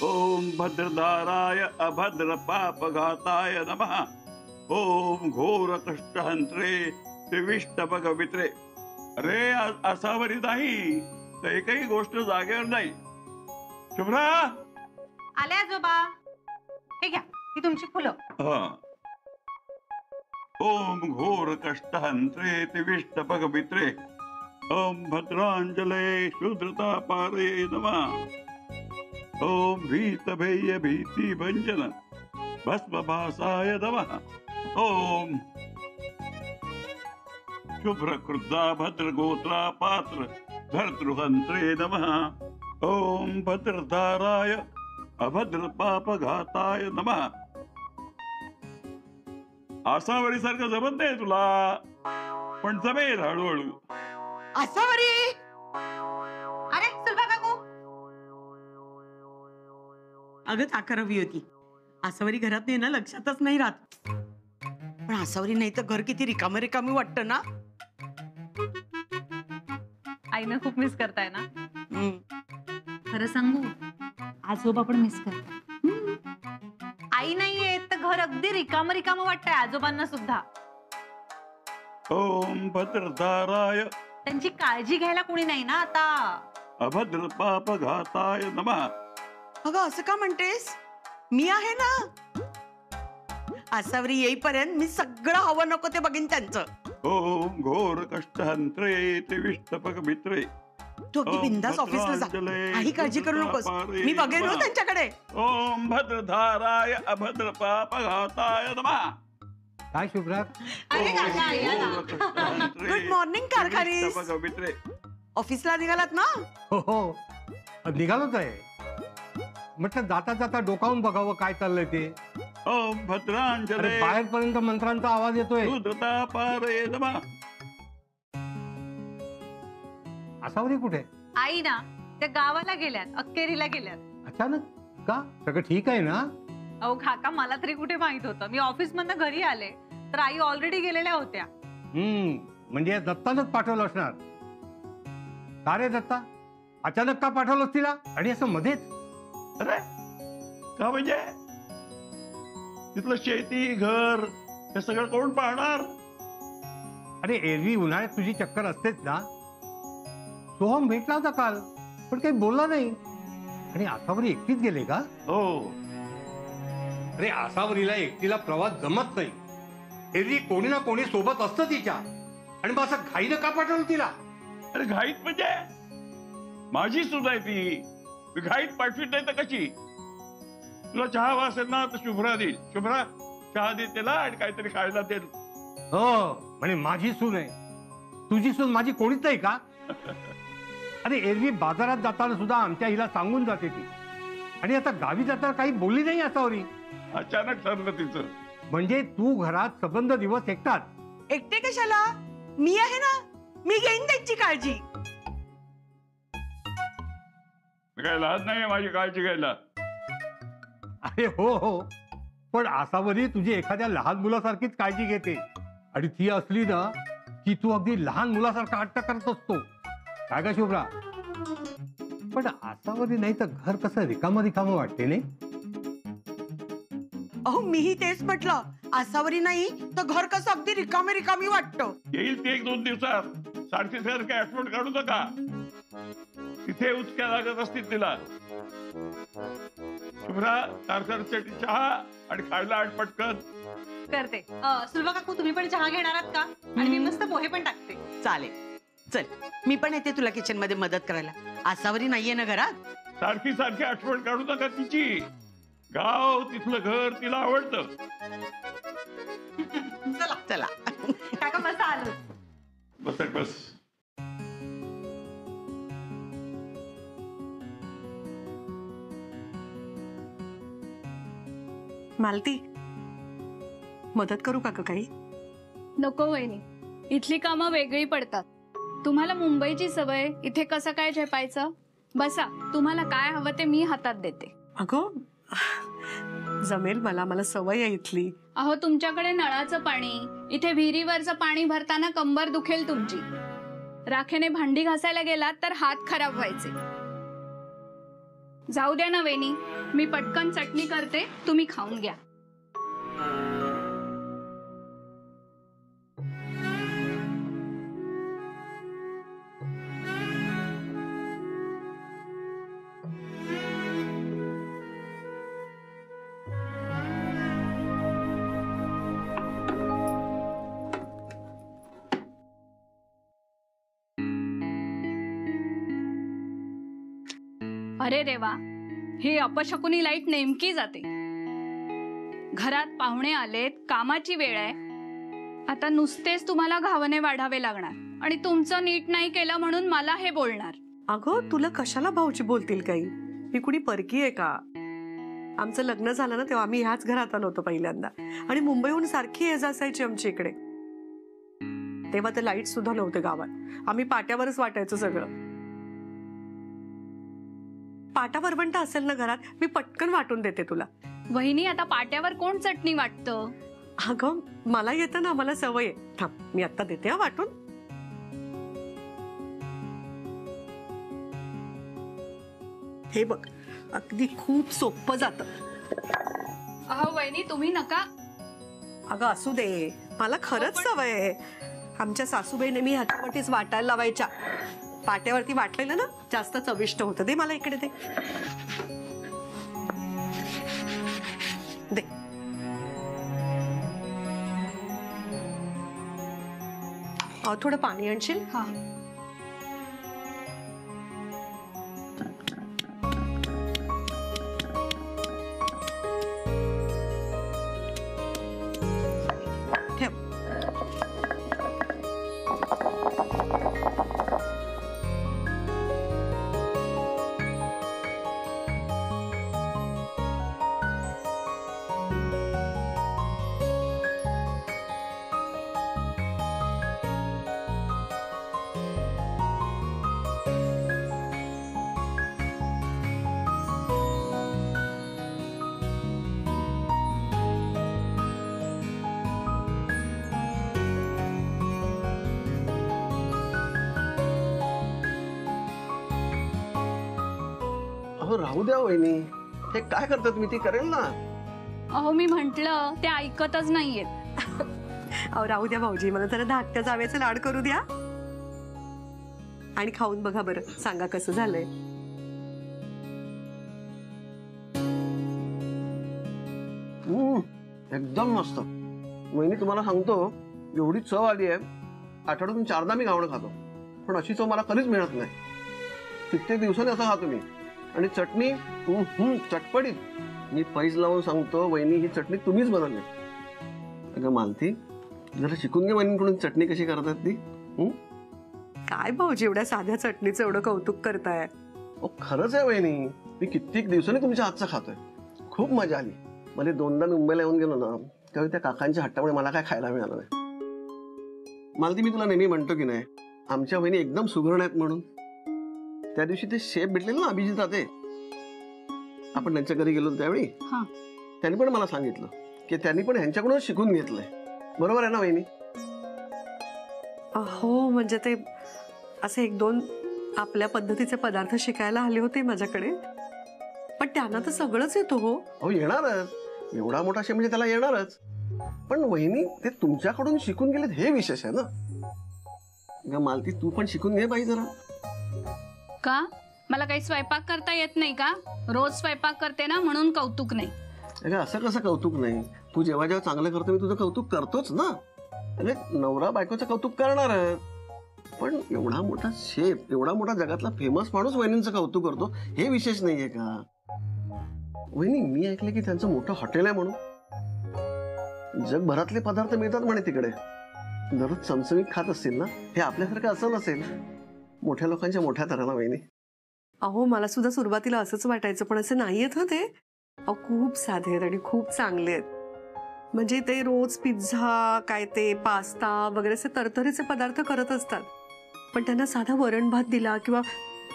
ओम भद्रदाराय अभद्र पापघाताय नमः। ओम घोर कष्टहंत्रे त्रिविष्टपगवित्रे। अरे असावरी नाही तर एकही गोष्ट जागेवर नाही। शुभ्रा आले आजोबा, हे घ्या, ही तुमची फुलं। ओम घोर कष्टहंत्रे त्रिविष्टपगवित्रे। ओम भद्रांजले शूद्रतापारे नमः। ओम भीतभेय भीति भंजन भस्मभासाय नमः। ओम शुभ्रकृद्धा भद्रगोत्रा पात्र धर्तृहंत्रे नमः। ओम भद्रधाराय अभद्र पापघाताय नमः। आसावरी सारखं जमत नाही तुला, पण जमेल हळूहळू। आसावरी, अरे सुलभा काकू, अगं ताकर हवी होती। आसावरी घरात नाही ना, लक्षातच नाही राहत। पण आसावरी नाही तर घर किती रिकामी रिकामी वाटतं ना। आईनं खूप मिस करताय ना? खरं सांगू, आजोबा पण मिस करतात। आई नाहीये तर घर अगदी रिकाम रिकाम वाटतंय आजोबांना सुद्धा। ओम भद्रधाराय त्यांची काळजी घ्यायला कोणी नाही ना आता। अभद्र पापघाताय नमः। अगं असं का म्हणतेस, मी आहे ना। आसावरी येईपर्यंत मी सगळं हवं नको ते बघीन त्यांचं। ओम घोर कष्टहंत्रे त्रिविष्टपगवित्रे। तू अगदी बिंदास ऑफिसला जा, काही काळजी करू नकोस, मी बघेन हो त्यांच्याकडे। ओम भद्रधाराय अभद्र पापघाताय नमः। काय शुभ्रा? गुड मॉर्निंग कारखानीस, ऑफिसला निघालात ना? हो हो, निघालोच आहे। म्हटलं जाता जाता डोकावून बघावं काय चाललंय ते। ओम भद्रांजले बाहेरपर्यंत मंत्रांचा आवाज येतोय। शूद्रतापारे नमः। आसावरी कुठे? आई ना, त्या गावाला गेल्यात, अक्केरीला गेल्यात। अचानक का? सगळं ठीक आहे ना? अहो काका, मला तरी कुठे माहित होतं। मी ऑफिस मधनं घरी आले तर आई ऑलरेडी गेलेल्या होत्या। म्हणजे दत्तानच पाठवलं असणार। का रे दत्ता, अचानक का पाठवलंस तिला आणि असं मध्येच? अरे का म्हणजे तिथलं शेती घर हे सगळं कोण पाहणार? अरे एरवी उन्हाळ्यात तुझी चक्कर असतेच ना। सोहम भेटला होता काल, पण काही बोलला नाही। आणि आसावरी एकटीच गेले का? हो। अरे आसावरीला एकटीला प्रवास जमत नाही, एरवी कोणी ना कोणी सोबत असतं तिच्या। आणि मग असं घाईनं का पाठवलं तिला? अरे घाईत म्हणजे माझी सून आहे ती, घाईत पाठवीत नाही तर कशी? तुला चहा हवा असेल ना तर शुभ्रा देईल, शुभ्रा चहा दे त्याला आणि काहीतरी खायला दे। हो, म्हणजे माझी सून आहे, तुझी सून माझी कोणीच नाही का? अरे एरवी बाजारात जाताना सुद्धा आमच्या हिला सांगून जाते ती, आणि आता गावी जाताना काही बोलली नाही आसावरी। अचानक ठरलं तिचं। म्हणजे तू घरात सबंध दिवस एकटाच? एकटे कशाला, मी आहे ना, मी घेईन त्यांची काळजी। काय लहान नाही माझी काळजी घ्यायला? अरे हो हो, पण आसावरी तुझी एखाद्या लहान मुलासारखीच काळजी घेते, आणि ती असली ना की तू अगदी लहान मुलासारखा हट्ट करत असतो। काय का शुभ्रा? पण आसावरी नाही तर घर कसं रिकामं रिकामं वाटते नाही? अहो मीही तेच म्हटलं, आसावरी नाही तर घर कसं अगदी रिकामी रिकामी वाटतं। येईल ती 1-2 दिवसात, सारखी सारखी आठवण काढू नका। तिथे उचक्या लागत असतील तिला। शुभ्रा कारखान्यासाठी चहा आणि खायला आठ पटकन करते। सुलभा काकू, तुम्ही पण चहा घेणार आहात का? आणि मी मस्त पोहे पण टाकते। चालेल, चल मी पण येते तुला किचन मध्ये मदत करायला। आसावरी नाहीये ना घरात? सारखी सारखी आठवण काढू नका तिची। गाव तिथलं घर तिला आवडतं। चला चला काका मस्त आलो। बस बस। मालती, मदत करू का काही? नको वहिनी, इथली कामं वेगळी पडतात। तुम्हाला मुंबईची सवय, इथे कसं काय झेपायचं? बसा, तुम्हाला काय हवं ते मी हातात देते। अगं जमेल, मला सवय आहे इथली। अहो तुमच्याकडे नळाचं पाणी, इथे विहिरीवरचं पाणी भरताना कंबर दुखेल तुमची। राखेने भांडी घासायला गेलात तर हात खराब व्हायचे। जाऊ द्या ना वहिनी, मी पटकन चटणी करते, तुम्ही खाऊन घ्या. अरे देवा, ही अपशकुनी लाईट नेमकी जाते. घरात पाहुणे आलेत, कामाची वेळ आहे. आता नुसतेच तुम्हाला घावणे वाढावे लागणार आणि तुमचं नीट नाही केलं म्हणून मला हे बोलणार. अगं तुला कशाला भाऊची बोलतील काही? मी कुणी परकी आहे का? आमचं लग्न झालं ना तेव्हा आम्ही ह्याच घरात आलो होतो पहिल्यांदा आणि मुंबईहून सारखी ये जा असायची आमच्या इकडे. तेव्हा तर लाईट सुद्धा नव्हते गावात. आम्ही पाट्यावरच वाटायचं सगळं. पाटा वरवंटा असेल ना घरात, मी पटकन वाटून देते तुला. वहिनी, आता पाट्यावर कोण चटणी वाटतं? अगं मला येतं ना, मला सवय आहे. थांब, मी आता देते वाटून. हे बघ, अगदी खूप सोपं जातं. अहो वहिनी, तुम्ही नका. अगं असू दे, मला खरंच सवय आहे. आमच्या सासूबाईने मी ह्याच्यावरतीच वाटायला लावायच्या. पाट्यावरती वाटलेलं ना जास्त चविष्ट होतं. दे मला इकडे, दे दे. थोडं पाणी आणशील? हा. ठेव. अहो राहू द्या वहिनी, हे काय करता तुम्ही? ती करेल ना. अहो मी म्हंटल, ते ऐकतच नाहीयेत. अहो राहू द्या भाऊजी, मला जरा धाकट्या जावेचं लाड करू द्या आणि खाऊन बघा बरं, सांगा कसं झालंय. एकदम मस्त वहिनी. तुम्हाला सांगतो, एवढी चव आली आहे, आठवड्यातून 4दा मी घावणं खातो, पण अशी चव मला कधीच मिळत नाही. कित्येक दिवसांनी असं खातो मी. आणि चटणी चटपटीत. मी पैज लावून सांगतो वहिनी, ही चटणी तुम्हीच बनवली. अगं मालती, जरा शिकून घे वहिनीकडून चटणी कशी करतात ती. काय भाऊजी एवढ्या साध्या चटणीचं एवढं कौतुक करताय? खरंच आहे वहिनी, मी कित्येक दिवसांनी तुमच्या हातचं खातोय. खूप मजा आली. मला 2दा मी मुंबईला येऊन गेलो ना, त्यावेळी त्या काकांच्या हट्टामुळे मला काय खायला मिळालं नाही. मालती, मी तुला नेहमी म्हणतो की नाही, आमच्या वहिनी एकदम सुगरण आहेत म्हणून. त्या दिवशी ते शेफ भेटलेले ना, अभिजित ते, आपण त्यांच्या घरी गेलो त्यावेळी, त्यांनी पण मला सांगितलं की त्यांनी पण ह्यांच्याकडून शिकून घेतलंय. बरोबर आहे ना वहिनी? हो, म्हणजे ते असे 1-2 आपल्या पद्धतीचे पदार्थ शिकायला आले होते माझ्याकडे, पण त्यांना तर सगळंच येतो. हो येणारच, एवढा मोठा शेफ म्हणजे त्याला येणारच. पण वहिनी, ते तुमच्याकडून शिकून गेलेत हे विशेष आहे ना. मालती, तू पण शिकून घे बाई जरा. का? मला काही स्वयंपाक करता येत नाही का? रोज स्वयंपाक करते ना, म्हणून कौतुक नाही. अगं असं कसं कौतुक नाही? तू जेव्हा जेव्हा चांगलं करतो मी तुझं कौतुक करतोच ना. अरे नवरा बायकोचं कौतुक करणारच, पण एवढा मोठा शेफ, एवढा मोठा जगातला फेमस माणूस वहिनींचं कौतुक करतो हे विशेष नाहीये का? वहिनी, मी ऐकले की त्यांचं मोठं हॉटेल आहे म्हणून. जगभरातले पदार्थ मिळतात म्हणे तिकडे. दररोज चमचमीत खात असतील ना. हे आपल्यासारखं असं नसेल, मोठ्या लोकांच्या मोठ्या तऱ्हेला वहिनी. अहो मला सुद्धा सुरुवातीला असंच वाटायचं, पण असं नाहीयेत ना ते. अहो खूप साधे आहेत आणि खूप चांगले आहेत. म्हणजे ते रोज पिझ्झा, काय ते पास्ता वगैरे असे तरतरीचे पदार्थ करत असतात, पण त्यांना साधा वरण भात दिला किंवा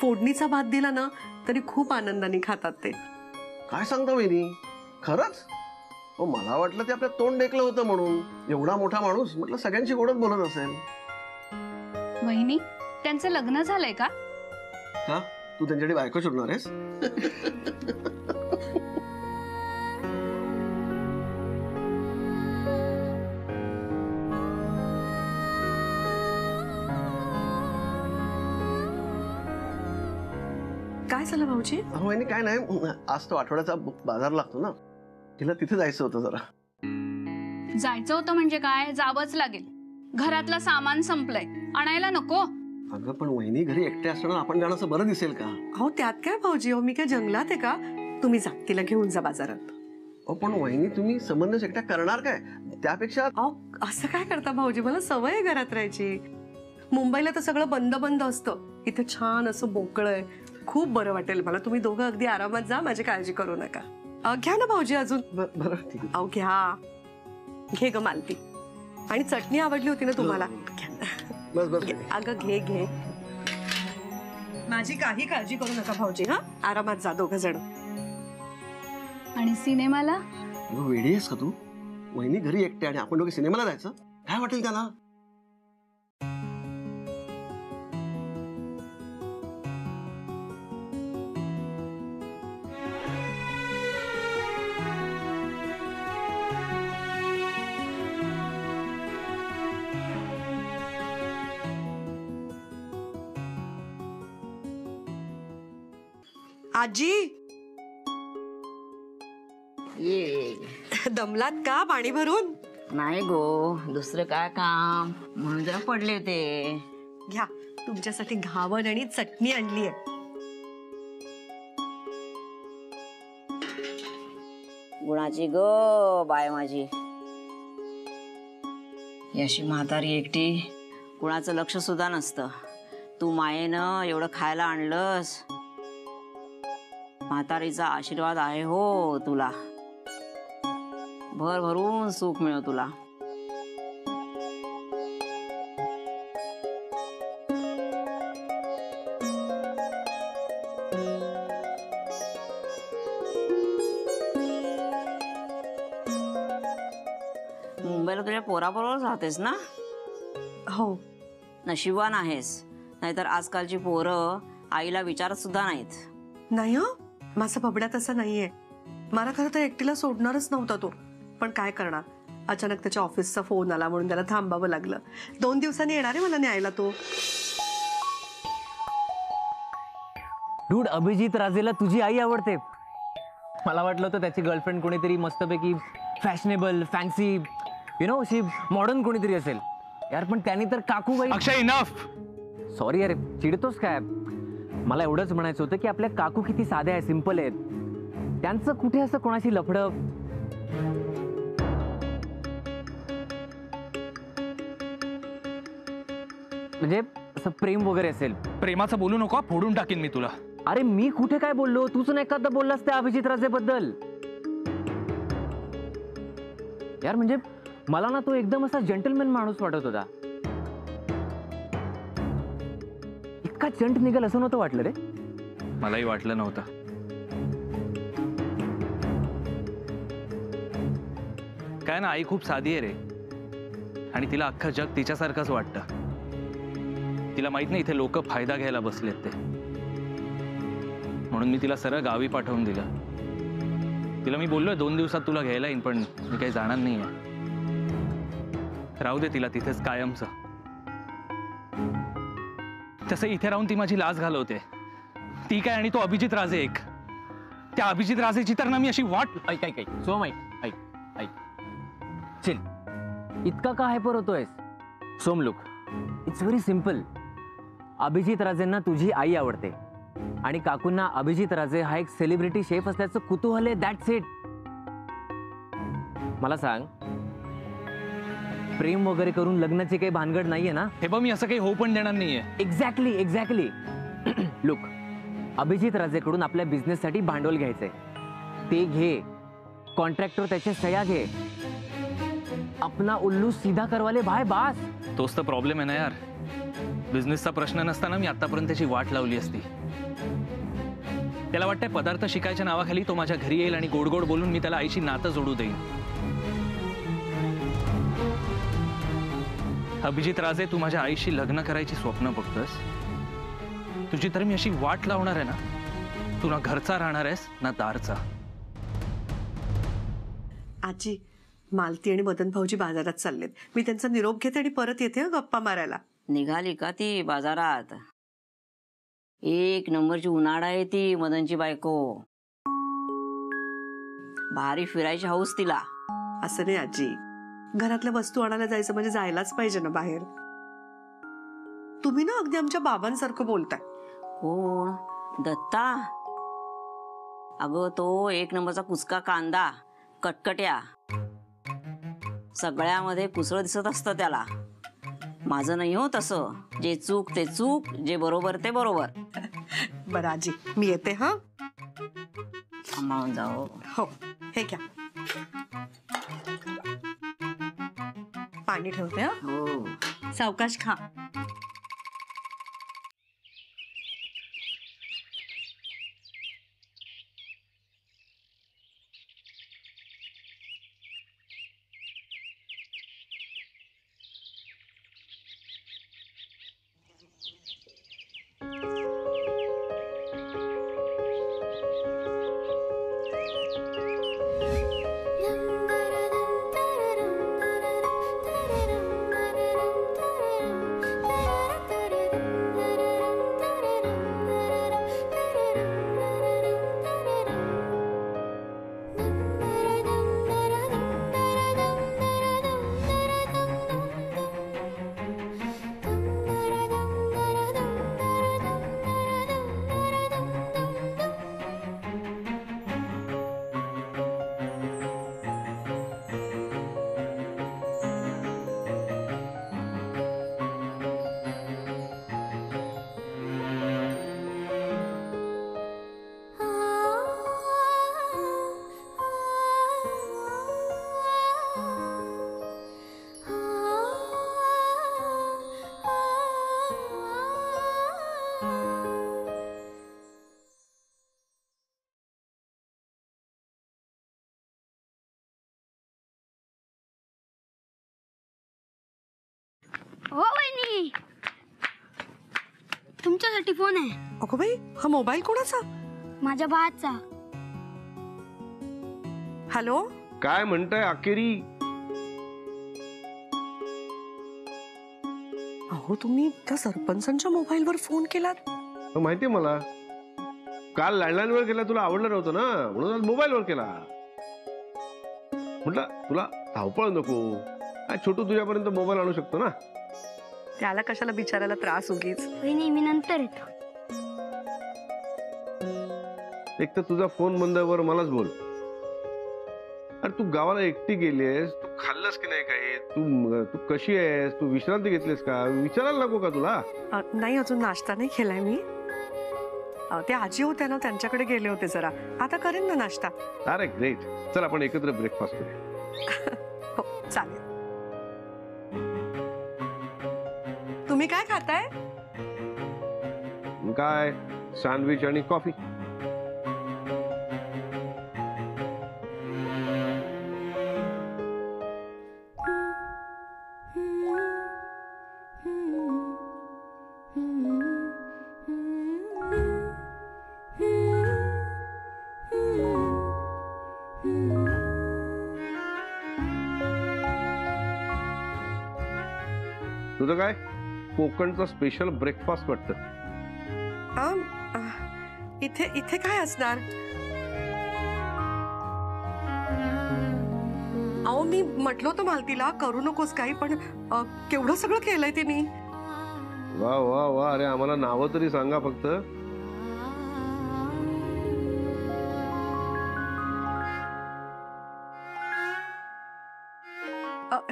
फोडणीचा भात दिला ना तरी खूप आनंदाने खातात ते. काय सांगता वहिनी? खरंच? हो, मला वाटलं ते आपल्या तोंड टेकलं होतं म्हणून. एवढा मोठा माणूस, म्हटलं सगळ्यांशी गोडच बोलत असेल. वहिनी, त्यांचं लग्न झालंय का? का? तू त्यांच्याकडे बायको शोधणार आहेस? भाऊजी? अहो वहिनी काय नाही, आज तो आठवड्याचा बाजार लागतो ना, तिला तिथे जायचं होतं जरा. जायचं होतं म्हणजे काय, जावंच लागेल. घरातलं सामान संपलंय, आणायला नको? अगं पण वहिनी घरी एकटे असताना आपण जाणं असं बरं दिसेल का? अहो त्यात काय भाऊजी, अहो मी काय जंगलात आहे का? तुम्ही जा, तिला घेऊन जा बाजारात. अहो पण वहिनी तुम्ही समन्वय एकट्या करणार काय? त्यापेक्षा अहो असं काय करता भाऊजी, मला सवय आहे घरात राहायची. मुंबईला तर सगळं बंद बंद असतं, इथे छान असं मोकळं आहे, खूप बरं वाटेल मला. तुम्ही दोघं अगदी आरामात जा, माझी काळजी करू नका. घ्या ना भाऊजी अजून. बरं ठीक आहे. अहो घ्या, घे ग मालती. आणि चटणी आवडली होती ना तुम्हाला? बस बस. अगं घे घे, माझी काही काळजी करू नका भाऊजी. हा, आरामात जा दोघं जण. आणि सिनेमाला? अगं वेडी आहेस का तू? वहिनी घरी एकटे आणि आपण दोघे सिनेमाला जायचं, काय वाटेल त्याला? आजी, ये. दमलात का पाणी भरून? नाही गो, दुसरं काय काम म्हणून जरा पडले होते. घ्या, तुमच्यासाठी घावन आणि चटणी आणली आहे. गुणाची ग बाय माझी. याशी म्हातारी एकटी, कुणाचं लक्ष सुद्धा नसतं. तू मायेनं एवढं खायला आणलंस, म्हातारीचा आशीर्वाद आहे हो तुला. भर भरून सुख मिळो तुला. मुंबईला तुझ्या पोराबरोबर राहतेस ना? हो. नशिबान आहेस, नाहीतर आजकालची पोरं आईला विचारत सुद्धा नाहीत. नाही हो, माझा बबड्या तसा नाहीये. मला खरं तर एकटीला सोडणारच नव्हता तो, पण काय करणार, अचानक त्याच्या ऑफिसचा फोन आला म्हणून त्याला थांबावं लागलं. 2 दिवसांनी येणार आहे मला न्यायला तो. डूड, अभिजित राजेला तुझी आई आवडते. मला वाटलं होतं त्याची गर्लफ्रेंड कोणीतरी मस्तपैकी फॅशनेबल, फॅन्सी, यु नो, अशी मॉडर्न कोणीतरी असेल यार. पण त्यांनी तर काकूबाई. अक्षय, इनफ. सॉरी अरे, चिडतोस काय? मला एवढंच म्हणायचं होतं की आपल्या काकू किती साध्या आहेत, सिंपल आहेत. त्यांचं कुठे असं कोणाशी लफडं. म्हणजे असं प्रेम वगैरे असेल. प्रेमाचं बोलू नको, फोडून टाकीन मी तुला. अरे मी कुठे काय बोललो? तूच नाही एखादा बोललास त्या अभिजित राजेबद्दल. यार म्हणजे मला ना तो एकदम असा जेंटलमॅन माणूस वाटत होता. इतका चंट निघेल असं नव्हतं वाटलं रे. मलाही वाटलं नव्हतं. काय ना, आई खूप साधी आहे रे, आणि तिला अख्खं जग तिच्यासारखंच वाटतं. तिला माहित नाही इथे लोक फायदा घ्यायला बसलेत ते, म्हणून मी तिला सरळ गावी पाठवून दिलं. तिला मी बोललोय 2 दिवसात तुला घ्यायला येईन, पण मी काही जाणार नाहीये. राहू दे तिला तिथेच कायमचं. तसं इथे राहून ती माझी लाज घालवते. ती काय आणि तो अभिजित राजे एक. त्या अभिजित राजेची तर ना मी अशी वाट. ऐक ऐक ऐक सोम, ऐक ऐक ऐक, चिल. इतका का हायपर होतोयस Som? Look, it's very simple. Abhijit राजेंना तुझी आई आवडते आणि काकूंना अभिजित राजे हा एक सेलिब्रिटी शेफ असल्याचं कुतूहल आहे. That's it. मला सांग, प्रेम वगैरे करून लग्नाची काही भानगड नाहीये ना? हे बघ, मी असं काही होऊ पण देणार नाहीये. Exactly exactly. लुक, अभिजित राजेकडून आपल्या बिझनेससाठी भांडवल घ्यायचंय, ते घे. कॉन्ट्रॅक्टर त्याच्या सह्या घे. अपना उल्लू सीधा करवाले भाई, बास. तोच तर प्रॉब्लेम आहे ना यार. बिझनेसचा प्रश्न नसताना मी आतापर्यंत त्याची वाट लावली असती. त्याला वाटतंय पदार्थ शिकायच्या नावाखाली तो माझ्या घरी येईल आणि गोड गोड बोलून मी त्याला आईशी नातं जोडू देईन. अभिजित राजे, तू माझ्या आईशी लग्न करायची स्वप्न बघतोस. तुझी तर मी अशी वाट लावणार आहे ना, तू ना घरचा राहणार आहेस ना दारचा. आजी, मालती आणि मदन भाऊजी बाजारात चाललेत. मी त्यांचा निरोप घेते आणि परत येते गप्पा मारायला. निघाली का ती बाजारात? एक नंबरची उन्हाळा आहे ती मदनची बायको. भारी फिरायची हौस तिला. असं नाही आजी, घरातल्या वस्तू आणायला जायचं म्हणजे जायलाच पाहिजे ना बाहेर. तुम्ही ना अगदी आमच्या बाबांसारखं बोलताय. कोण? दत्ता? अगं तो एक नंबरचा कुचका कांदा, कटकट्या, सगळ्यामध्ये कुसळ दिसत असतं त्याला. माझं नाही हो तसं. जे चूक ते चूक, जे बरोबर ते बरोबर. बरं आजी, मी येते. हा, सांभाळून जाओ. हो, हे घ्या, पाणी ठेवते. हा, हो. सावकाश खा. हो वहिनी, तुमच्यासाठी फोन आहे. अगो बाई, हा मोबाईल कोणाचा? माझ्या भावाचा. हॅलो, काय म्हणताय अखेरी? अहो तुम्ही त्या सरपंचांच्या मोबाईलवर फोन केलात? माहितीये मला. काल लँडलाईनवर केला, तुला आवडलं नव्हतं ना, म्हणून आज मोबाईलवर केला. म्हटलं तुला धावपळ नको, छोटू तुझ्यापर्यंत मोबाईल आणू शकतो ना. त्याला कशाला बिचारायला त्रास उगीच. वहिनी मी नंतर येतो. एक तर तुझा फोन बंदवर मलाच बोल. अरे तू गावाला एकटी गेलीस, तू खाल्लंस की नाही काही, तू कशी आहेस, तू विश्रांती घेतलीस का, विचारायला नको का तुला? नाही, अजून नाश्ता नाही केलाय मी. ते आजी होत्या ना, त्यांच्याकडे गेले होते जरा. आता करेन ना नाश्ता. अरे ग्रेट. चल आपण एकत्र ब्रेकफास्ट करूया. हो चालेल. तुम्ही काय खाताय? काय, सँडविच आणि कॉफी. तुझं काय कोकणचा स्पेशल ब्रेकफास्ट वाटतं? इथे इथे काय असणार? अहो मी म्हटलं होतं मालतीला करू नकोस काही, पण केवढं सगळं केलंय तिने. वा वा वा. अरे आम्हाला नावं तरी सांगा फक्त.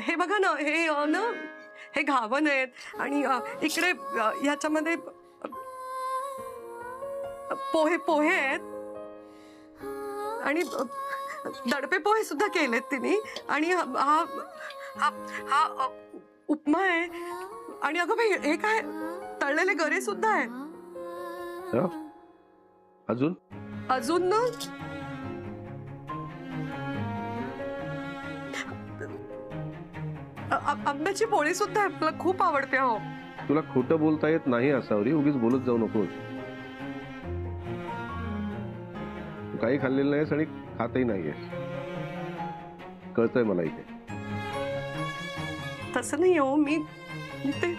हे बघा ना, हे ना, हे घावन आहेत आणि इकडे ह्याच्यामध्ये पोहे पोहे आहेत आणि दडपे पोहे सुद्धा केलेत तिने. आणि हा हा हा उपमा आहे. आणि अगं बाई, हे काय, तळलेले गरे सुद्धा आहेत. अजून अजून ना, आंब्याची पोळी सुद्धा आहे. मला खूप आवडते. हो, तुला खोटं बोलता येत नाही असावरी, उगीच बोलत जाऊ नकोस. तू काही खाल्लेलं नाहीस आणि खातही नाहीयेस, कळतंय मला इथे. तसं नाही हो. मी ते